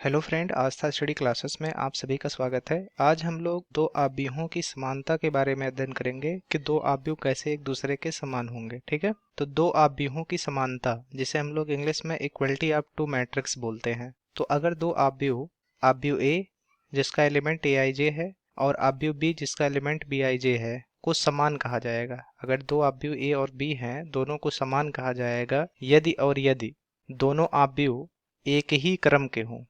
Hello friend, आस्था study classes में आप सभी का स्वागत है। आज हम लोग दो आव्यूहों की समानता के बारे में अध्ययन करेंगे कि दो आव्यूह कैसे एक दूसरे के समान होंगे। ठीक है, तो दो आव्यूहों की समानता जिसे हम लोग इंग्लिश में इक्वलिटी ऑफ टू मैट्रिक्स बोलते हैं। तो अगर दो आव्यूह ए जिसका एलिमेंट ए आई जे है और आव्यूह बी जिसका एलिमेंट बी आई जे है को समान कहा जाएगा। अगर दो आव्यूह ए और बी हैं, दोनों को समान कहा जाएगा यदि दोनों आव्यूह एक ही क्रम के हों,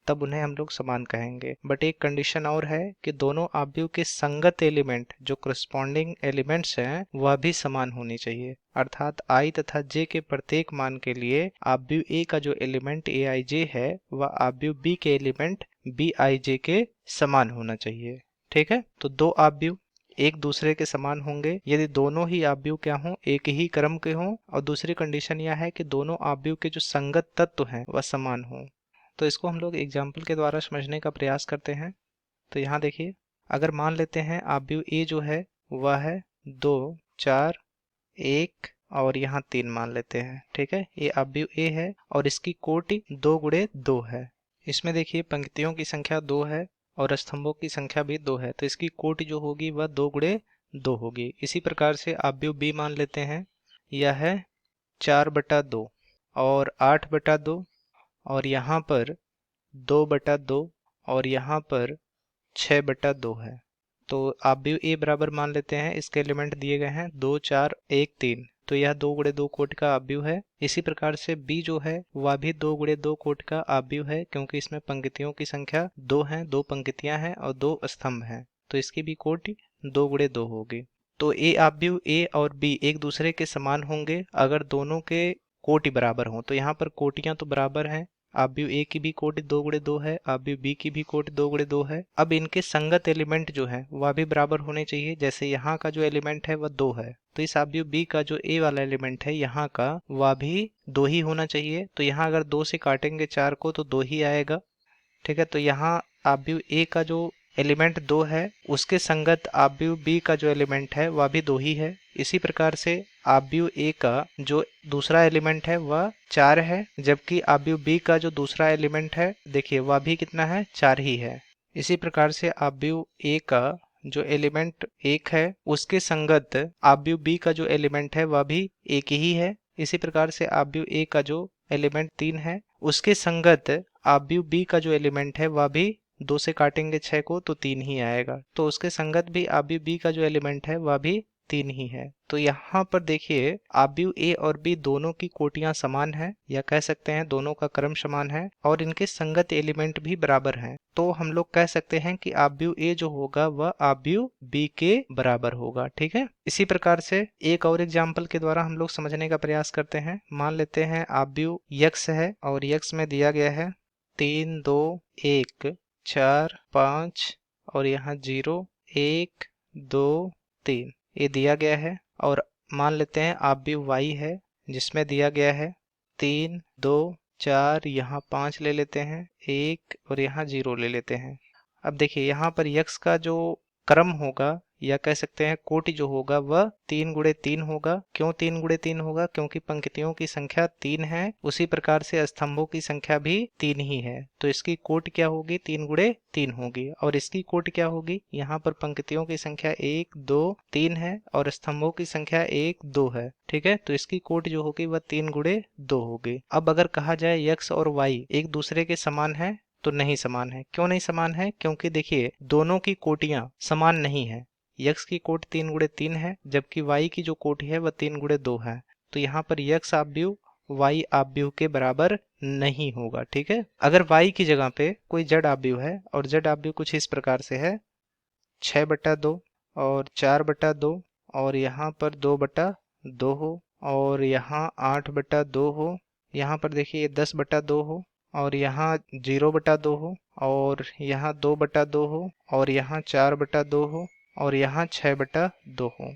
तब उन्हें हम लोग समान कहेंगे। बट एक कंडीशन और है कि दोनों आव्यूह के संगत एलिमेंट जो करस्पॉन्डिंग एलिमेंट्स हैं वह भी समान होनी चाहिए। अर्थात आई तथा जे के प्रत्येक मान के लिए आव्यूह ए का जो एलिमेंट ए आई जे है वह आव्यूह बी के एलिमेंट बी आई जे के समान होना चाहिए। ठीक है, तो दो आव्यूह एक दूसरे के समान होंगे यदि दोनों ही आव्यूह क्या हों, एक ही क्रम के हों, और दूसरी कंडीशन यह है कि दोनों आव्यूह के जो संगत तत्व हैं वह समान हों। तो इसको हम लोग एग्जाम्पल के द्वारा समझने का प्रयास करते हैं। तो यहाँ देखिए, अगर मान लेते हैं आव्यूह ए जो है वह है 2, 4, 1 और यहाँ 3 मान लेते हैं। ठीक है, ये आव्यूह ए है और इसकी कोटि 2 गुणे 2 है। इसमें देखिए पंक्तियों की संख्या 2 है और स्तंभों की संख्या भी 2 है, तो इसकी कोटि जो होगी वह 2 गुणे 2 होगी। इसी प्रकार से आव्यूह बी मान लेते हैं, यह है 4/2 और 8/2 और यहाँ पर 2/2 और यहाँ पर 6/2 है। तो आव्यूह ए बराबर मान लेते हैं, इसके एलिमेंट दिए गए हैं 2, 4, 1, 3, तो यह 2 गुणे 2 कोटि का आव्यूह है। इसी प्रकार से बी जो है वह भी 2 गुणे 2 कोटि का आव्यूह है, क्योंकि इसमें पंक्तियों की संख्या 2 है, 2 पंक्तियां हैं और 2 स्तंभ हैं, तो इसकी भी कोटि 2 गुणे 2 होगी। तो ए आव्यूह ए और बी एक दूसरे के समान होंगे अगर दोनों के कोटि बराबर हों। तो यहाँ पर कोटियां तो बराबर हैं, आव्यूह ए की भी कोटि 2 गुणे 2 है, आव्यूह बी की भी कोटि 2 गुणे 2 है। अब इनके संगत एलिमेंट जो है वह भी बराबर होने चाहिए। जैसे यहाँ का जो एलिमेंट है वह 2 है, तो इस आव्यूह बी का जो ए वाला एलिमेंट है यहाँ का वह भी 2 ही होना चाहिए। तो यहाँ अगर 2 से काटेंगे 4 को तो 2 ही आएगा। ठीक है, तो यहाँ आव्यूह ए का जो एलिमेंट 2 है उसके संगत आव्यूह बी का जो एलिमेंट है वह भी 2 ही है। इसी प्रकार से आव्यूह ए का जो दूसरा एलिमेंट है वह 4 है, जबकि आव्यूह बी का जो दूसरा एलिमेंट है देखिए वह भी कितना है, 4 ही है। इसी प्रकार से आव्यूह ए का जो एलिमेंट 1 है उसके संगत आव्यूह बी का जो एलिमेंट है वह भी 1 ही है। इसी प्रकार से आव्यूह ए का जो एलिमेंट 3 है उसके संगत आव्यूह बी का जो एलिमेंट है वह भी 2 से काटेंगे 6 को तो 3 ही आएगा, तो उसके संगत भी आव्यूह बी का जो एलिमेंट है वह भी 3 ही है। तो यहाँ पर देखिए आव्यूह ए और बी दोनों की कोटियां समान है, या कह सकते हैं दोनों का क्रम समान है और इनके संगत एलिमेंट भी बराबर हैं। तो हम लोग कह सकते हैं कि आव्यूह ए जो होगा वह आव्यूह बी के बराबर होगा। ठीक है, इसी प्रकार से एक और एग्जाम्पल के द्वारा हम लोग समझने का प्रयास करते हैं। मान लेते हैं आव्यूह यक्स है और यक्स में दिया गया है 3, 2, 1, 4, 5 और यहाँ 0, 1, 2, 3 ये दिया गया है। और मान लेते हैं आव्यूह वाई है जिसमें दिया गया है 3, 2, 4, यहाँ 5 ले लेते हैं, 1 और यहाँ 0 ले लेते हैं। अब देखिए यहाँ पर यक्स का जो क्रम होगा या कह सकते हैं कोटि जो होगा वह 3 गुणे 3 होगा। क्यों 3 गुणे 3 होगा? क्योंकि पंक्तियों की संख्या 3 है, उसी प्रकार से स्तंभों की संख्या भी 3 ही है, तो इसकी कोटि क्या होगी, 3 गुणे 3 होगी। और इसकी कोटि क्या होगी, यहाँ पर पंक्तियों की संख्या 1, 2, 3 है और स्तंभों की संख्या 1, 2 है। ठीक है, तो इसकी कोटि जो होगी वह 3 गुणे 2 होगी। अब अगर कहा जाए यक्स और वाई एक दूसरे के समान है तो नहीं समान है। क्यों नहीं समान है? क्योंकि देखिए दोनों की कोटियां समान नहीं है। यक्स की कोटि 3 गुणे 3 है, जबकि वाई की जो कोटि है वह 3 गुणे 2 है। तो यहाँ पर यक्स आव्यूह वाई आव्यूह के बराबर नहीं होगा। ठीक है, अगर वाई की जगह पे कोई जड़ आव्यूह है और जड़ आव्यूह कुछ इस प्रकार से है 6/2 और 4/2 और यहाँ पर 2/2 हो और यहाँ 8/2 हो, यहाँ पर देखिए 10/2 हो और यहाँ 0/2 हो और यहाँ 2/2 हो और यहाँ 4/2 हो और यहाँ 6/2 हो।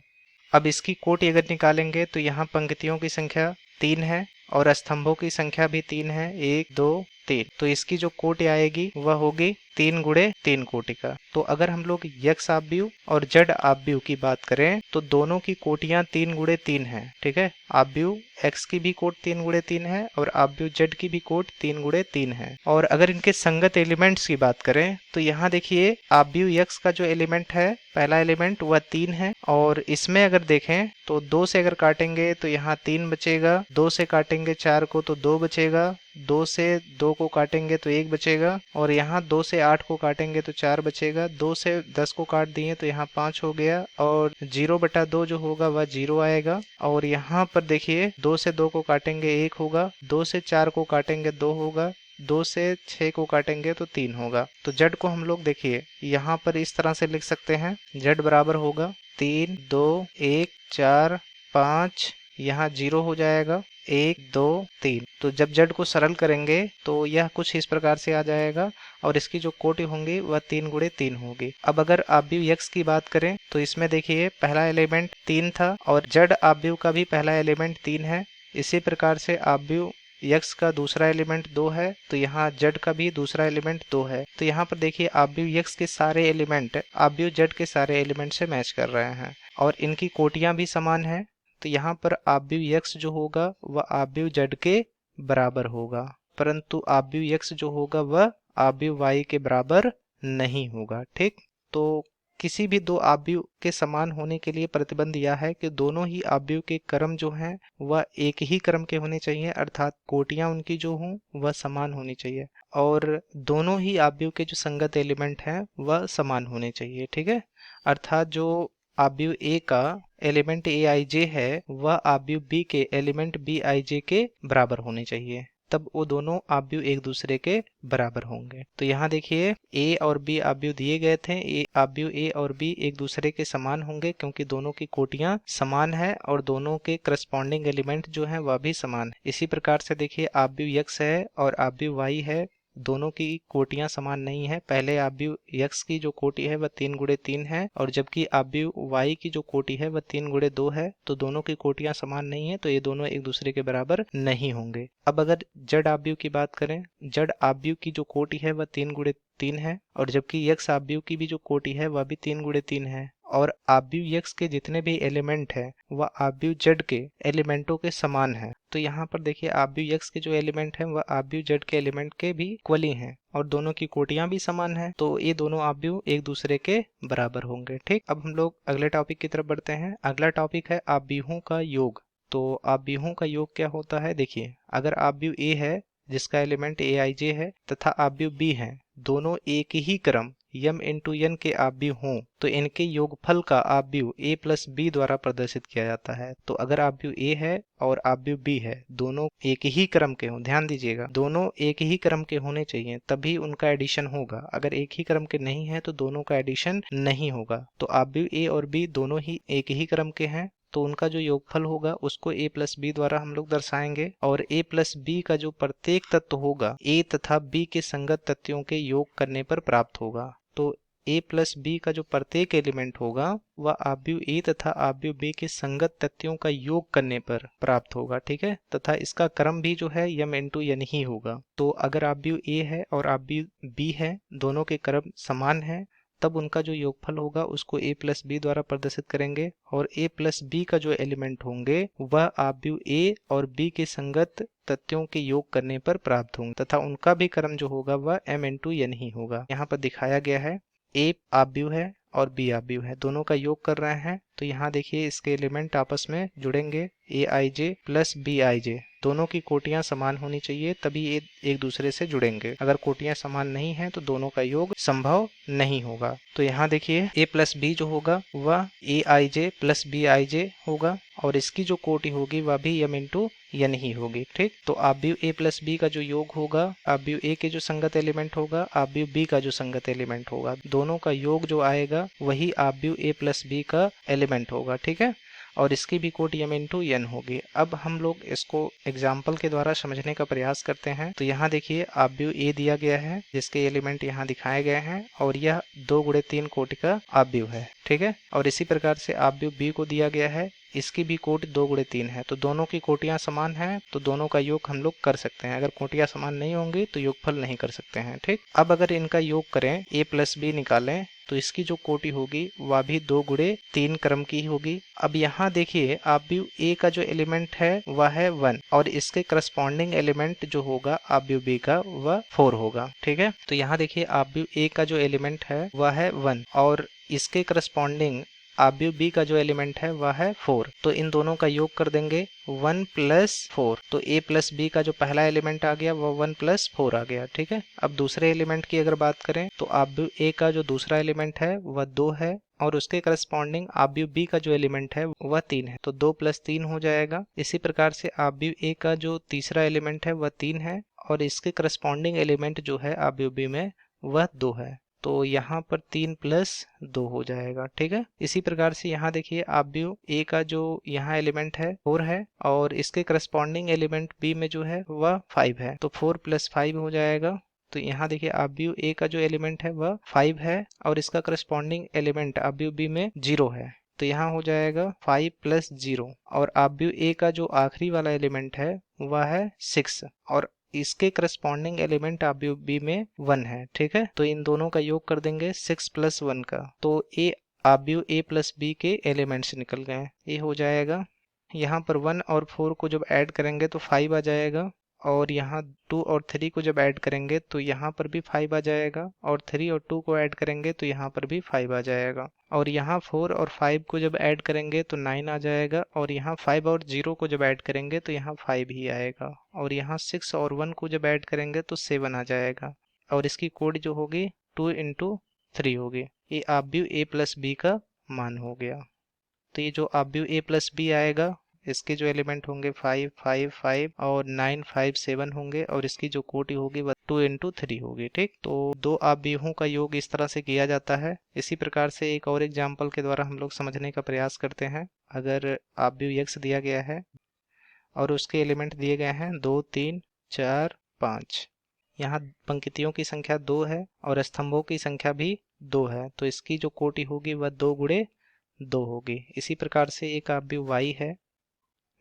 अब इसकी कोटि अगर निकालेंगे तो यहाँ पंक्तियों की संख्या 3 है और स्तंभों की संख्या भी 3 है, 1, 2, 3। तो इसकी जो कोटि आएगी वह होगी 3 गुणे 3 कोटि का। तो अगर हम लोग यक्स आव्यूह और जड आव्यूह की बात करें तो दोनों की कोटियां 3 गुणे 3 है। ठीक है, आव्यूह एक्स की भी कोट 3 गुणे 3 है और आव्यूह जेड की भी कोट 3 गुणे 3 है। और अगर इनके संगत एलिमेंट्स की बात करें तो यहाँ देखिए आव्यूह यक्स का जो एलिमेंट है, पहला एलिमेंट, वह 3 है और इसमें अगर देखें तो 2 से अगर काटेंगे तो यहाँ 3 बचेगा, 2 से काटेंगे 4 को तो 2 बचेगा, 2 से 2 को काटेंगे तो 1 बचेगा और यहाँ 2 से 8 को काटेंगे तो 4 बचेगा, 2 से 10 को काट दिए तो यहाँ 5 हो गया और 0/2 जो होगा वह 0 आएगा। और यहाँ पर देखिए 2 से 2 को काटेंगे 1 होगा, 2 से 4 को काटेंगे 2 होगा, 2 से 6 को काटेंगे तो 3 होगा। तो जड को हम लोग देखिए यहाँ पर इस तरह से लिख सकते हैं, जड बराबर होगा 3 2 1 4 5, यहाँ 0 हो जाएगा, 1 2 3। तो जब जड को सरल करेंगे तो यह कुछ इस प्रकार से आ जाएगा और इसकी जो कोटि होंगी वह 3 गुणे 3 होगी। अब अगर आव्यूह यक्स की बात करें तो इसमें देखिए पहला एलिमेंट 3 था और जड आव्यूह का भी पहला एलिमेंट 3 है। इसी प्रकार से आव्यूह यक्स का दूसरा एलिमेंट 2 है तो यहाँ जड का भी दूसरा एलिमेंट 2 है। तो यहाँ पर देखिए आव्यूह यक्स के सारे एलिमेंट आव्यूह जड के सारे एलिमेंट से मैच कर रहे हैं और इनकी कोटियां भी समान है। तो यहाँ पर आव्यूह यक्स जो होगा वह आव्यूह जड के बराबर होगा, परंतु आव्यूह यक्स जो होगा वह आव्यूह वाई के बराबर नहीं होगा। ठीक, तो किसी भी दो आव्यूह के समान होने के लिए प्रतिबंध यह है कि दोनों ही आव्यूह के क्रम जो हैं वह एक ही क्रम के होने चाहिए, अर्थात कोटियां उनकी जो हों वह समान होनी चाहिए और दोनों ही आव्यूह के जो संगत एलिमेंट हैं वह समान होने चाहिए। ठीक है, अर्थात जो आव्यूह ए का एलिमेंट ए आई जे है वह आव्यूह बी के एलिमेंट बी आई जे के बराबर होने चाहिए, तब वो दोनों आव्यूह एक दूसरे के बराबर होंगे। तो यहाँ देखिए ए और बी आव्यूह दिए गए थे, आव्यूह ए और बी एक दूसरे के समान होंगे क्योंकि दोनों की कोटियां समान है और दोनों के करस्पॉन्डिंग एलिमेंट जो हैं वह भी समान है। इसी प्रकार से देखिए आव्यूह यक्स है और आव्यूह वाई है, दोनों की कोटियां समान नहीं है। पहले आव्यूह यक्स की जो कोटि है वह 3 गुणे 3 है और जबकि आव्यूह वाई की जो कोटि है वह 3 गुणे 2 है। तो दोनों की कोटियां समान नहीं है तो ये दोनों एक दूसरे के बराबर नहीं होंगे। अब अगर जड आव्यूह की बात करें, जड आव्यूह की जो कोटि है वह 3 गुणे 3 है और जबकि यक्स आव्यूह की भी जो कोटि है वह भी 3 गुणे 3 है और आव्यूह यक्स के जितने भी एलिमेंट हैं वह आव्यूह जड के एलिमेंटों के समान है। तो यहाँ पर देखिए आव्यूह यक्स के जो एलिमेंट हैं वह आव्यूह जड के एलिमेंट के भी इक्वली हैं और दोनों की कोटियां भी समान है, तो ये दोनों आव्यूह एक दूसरे के बराबर होंगे। ठीक, अब हम लोग अगले टॉपिक की तरफ बढ़ते हैं। अगला टॉपिक है आव्यूहों का योग। तो आव्यूहों का योग क्या होता है, देखिए अगर आव्यूह ए है जिसका एलिमेंट ए आई जे है तथा आव्यूह बी है, दोनों एक ही क्रम यम इंटू एन के आव्यूह हों तो इनके योगफल का आव्यूह ए प्लस बी द्वारा प्रदर्शित किया जाता है। तो अगर आव्यूह ए है और आव्यूह बी है, दोनों एक ही क्रम के हों, ध्यान दीजिएगा दोनों एक ही क्रम के होने चाहिए तभी उनका एडिशन होगा। अगर एक ही क्रम के नहीं है तो दोनों का एडिशन नहीं होगा। तो आव्यूह ए और बी दोनों ही एक ही क्रम के हैं तो उनका जो योगफल होगा उसको a प्लस बी द्वारा हम लोग दर्शाएंगे और a प्लस बी का जो प्रत्येक तत्व होगा a तथा b के संगत तत्वों के योग करने पर प्राप्त होगा। तो a प्लस बी का जो प्रत्येक एलिमेंट होगा वह आव्यूह a तथा आव्यूह b के संगत तत्वों का योग करने पर प्राप्त होगा। ठीक है, तथा इसका क्रम भी जो है यम इंटू एन ही होगा। तो अगर आव्यूह a है और आव्यूह b है, दोनों के क्रम समान है, तब उनका जो योगफल होगा उसको a प्लस बी द्वारा प्रदर्शित करेंगे और a प्लस बी का जो एलिमेंट होंगे वह आव्यूह a और b के संगत तत्वों के योग करने पर प्राप्त होंगे तथा उनका भी क्रम जो होगा वह m इंटू एन ही होगा। यहाँ पर दिखाया गया है a आव्यूह है और b आव्यूह है, दोनों का योग कर रहे हैं। तो यहाँ देखिए इसके एलिमेंट आपस में जुड़ेंगे, ए आई जे प्लस बी आई जे, दोनों की कोटियां समान होनी चाहिए तभी ये एक दूसरे से जुड़ेंगे। अगर कोटियां समान नहीं है तो दोनों का योग संभव नहीं होगा। तो यहाँ देखिए a प्लस बी जो होगा वह ए आई जे प्लस बी आई जे होगा और इसकी जो कोटि होगी वह भी यम इंटू एन ही होगी। ठीक, तो आव्यूह a प्लस बी का जो योग होगा आव्यूह a के जो संगत एलिमेंट होगा आव्यूह b का जो संगत एलिमेंट होगा, दोनों का योग जो आएगा वही आव्यूह a प्लस बी का एलिमेंट होगा। ठीक है, और इसकी भी कोटि m इंटू एन होगी। अब हम लोग इसको एग्जाम्पल के द्वारा समझने का प्रयास करते हैं। तो यहाँ देखिए आव्यूह ए दिया गया है जिसके एलिमेंट यहाँ दिखाए गए हैं और यह 2 गुणे 3 कोटि का आव्यूह है। ठीक है, और इसी प्रकार से आव्यूह बी को दिया गया है, इसकी भी कोटि 2 गुणे 3 है, तो दोनों की कोटियां समान हैं, तो दोनों का योग हम लोग कर सकते हैं। अगर कोटियां समान नहीं होंगी तो योगफल नहीं कर सकते हैं। ठीक, अब अगर इनका योग करें, a प्लस बी निकालें, तो इसकी जो कोटि होगी वह भी 2 गुणे 3 क्रम की होगी। अब यहाँ देखिए आव्यूह a का जो एलिमेंट है वह है 1 और इसके करस्पॉन्डिंग एलिमेंट जो होगा आव्यूह b का वह 4 होगा। ठीक है, तो यहाँ देखिए आव्यूह a का जो एलिमेंट है वह है 1 और इसके करस्पॉन्डिंग आव्यूह b का जो एलिमेंट है वह है 4, तो इन दोनों का योग कर देंगे 1 प्लस 4, तो a प्लस b का जो पहला एलिमेंट आ गया वह 1 प्लस 4 आ गया। ठीक है, अब दूसरे एलिमेंट की अगर बात करें तो आव्यूह a का जो दूसरा एलिमेंट है वह 2 है और उसके करस्पॉन्डिंग आव्यूह b का जो एलिमेंट है वह 3 है, तो 2 प्लस 3 हो जाएगा। इसी प्रकार से आव्यूह a का जो तीसरा एलिमेंट है वह 3 है और इसके करस्पॉन्डिंग एलिमेंट जो है आव्यूह b में वह 2 है, तो यहाँ पर 3 प्लस 2 हो जाएगा। ठीक है, इसी प्रकार से यहाँ देखिए आव्यूह a का जो यहाँ एलिमेंट है 4 है और इसके करस्पॉन्डिंग एलिमेंट b में जो है वह 5 है, तो 4 प्लस 5 हो जाएगा। तो यहाँ देखिए आव्यूह a का जो एलिमेंट है वह 5 है और इसका करस्पॉन्डिंग एलिमेंट आव्यूह b में 0 है, तो यहाँ हो जाएगा 5 प्लस 0 और आव्यूह a का जो आखिरी वाला एलिमेंट है वह है 6 और इसके करस्पॉन्डिंग एलिमेंट आव्यूह b में 1 है। ठीक है, तो इन दोनों का योग कर देंगे 6 प्लस 1 का, तो a आव्यूह a प्लस b के एलिमेंट्स निकल गए, ये हो जाएगा। यहाँ पर 1 और 4 को जब ऐड करेंगे तो 5 आ जाएगा और यहाँ 2 और 3 को जब ऐड करेंगे तो यहाँ पर भी 5 आ जाएगा और 3 और 2 को ऐड करेंगे तो यहाँ पर भी 5 आ जाएगा और यहाँ 4 और 5 को जब ऐड करेंगे तो 9 आ जाएगा और यहाँ 5 और 0 को जब ऐड करेंगे तो यहाँ 5 ही आएगा और यहाँ 6 और 1 को जब ऐड करेंगे तो 7 आ जाएगा और इसकी कोड जो होगी 2 इंटू 3 होगी। ये आव्यूह a प्लस b का मान हो गया। तो ये जो आव्यूह a प्लस b आएगा इसके जो एलिमेंट होंगे 5 5 5 और 9 5 7 होंगे और इसकी जो कोटि होगी वह 2 इंटू 3 होगी। ठीक, तो दो आव्यूहों का योग इस तरह से किया जाता है। इसी प्रकार से एक और एग्जाम्पल के द्वारा हम लोग समझने का प्रयास करते हैं। अगर आव्यूह x दिया गया है और उसके एलिमेंट दिए गए हैं 2 3 4 5, यहाँ पंक्तियों की संख्या 2 है और स्तंभों की संख्या भी 2 है, तो इसकी जो कोटि होगी वह 2 गुणे 2 होगी। इसी प्रकार से एक आव्यूह y है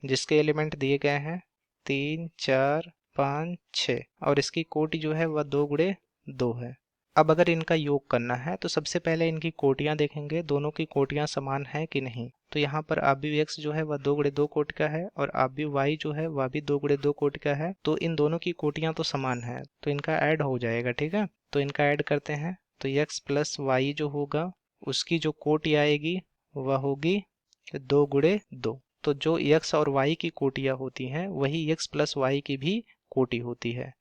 जिसके एलिमेंट दिए गए हैं 3 4 5 6 और इसकी कोटि जो है वह 2 गुणे 2 है। अब अगर इनका योग करना है तो सबसे पहले इनकी कोटियां देखेंगे, दोनों की कोटियां समान हैं कि नहीं। तो यहाँ पर आव्यूह x जो है वह 2 गुणे 2 कोटि का है और आव्यूह y जो है वह भी 2 गुणे 2 कोटि का है, तो इन दोनों की कोटियां तो समान है तो इनका ऐड हो जाएगा। ठीक है, तो इनका ऐड करते हैं तो x प्लस वाई जो होगा उसकी जो कोटि आएगी वह होगी 2 गुणे 2, तो जो x और y की कोटियां होती हैं वही x प्लस y की भी कोटि होती है।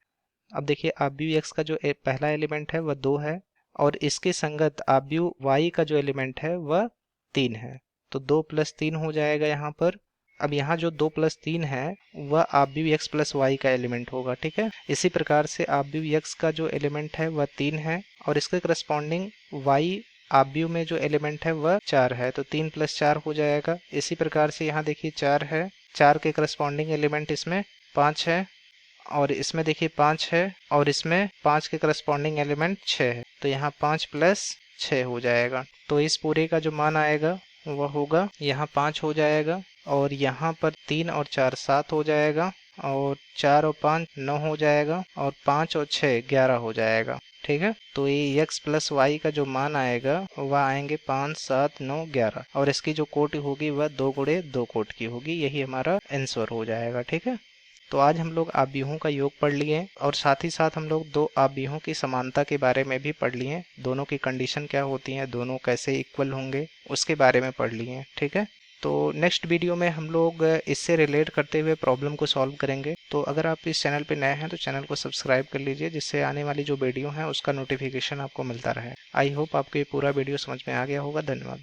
अब देखिए आव्यूह x का जो पहला एलिमेंट है वह 2 है और इसके संगत आव्यूह y का जो एलिमेंट है वह 3 है, तो 2 प्लस 3 हो जाएगा यहाँ पर। अब यहाँ जो 2 प्लस 3 है वह आव्यूह x प्लस y का एलिमेंट होगा। ठीक है, इसी प्रकार से आव्यूह x का जो एलिमेंट है वह 3 है और इसके करस्पॉन्डिंग y आव्यूह में जो एलिमेंट है वह 4 है, तो 3 प्लस 4 हो जाएगा। इसी प्रकार से यहाँ देखिए 4 है, 4 के करस्पॉन्डिंग एलिमेंट इसमें 5 है और इसमें देखिए 5 है और इसमें 5 के करस्पॉन्डिंग एलिमेंट 6 है, तो यहाँ 5 प्लस 6 हो जाएगा। तो इस पूरे का जो मान आएगा वह होगा यहाँ 5 हो जाएगा और यहाँ पर 3 और 4 7 हो जाएगा और 4 और 5 9 हो जाएगा और 5 और 6 11 हो जाएगा। ठीक है, तो ये x प्लस वाई का जो मान आएगा वह आएंगे 5 7 9 11 और इसकी जो कोटि होगी वह 2 गुणे 2 कोटि की होगी, यही हमारा आंसर हो जाएगा। ठीक है, तो आज हम लोग आव्यूहों का योग पढ़ लिए और साथ ही साथ हम लोग दो आव्यूहों की समानता के बारे में भी पढ़ लिए, दोनों की कंडीशन क्या होती हैं, दोनों कैसे इक्वल होंगे उसके बारे में पढ़ लिए। ठीक है, तो नेक्स्ट वीडियो में हम लोग इससे रिलेट करते हुए प्रॉब्लम को सॉल्व करेंगे। तो अगर आप इस चैनल पे नए हैं तो चैनल को सब्सक्राइब कर लीजिए जिससे आने वाली जो वीडियो है उसका नोटिफिकेशन आपको मिलता रहे। आई होप आपको ये पूरा वीडियो समझ में आ गया होगा। धन्यवाद।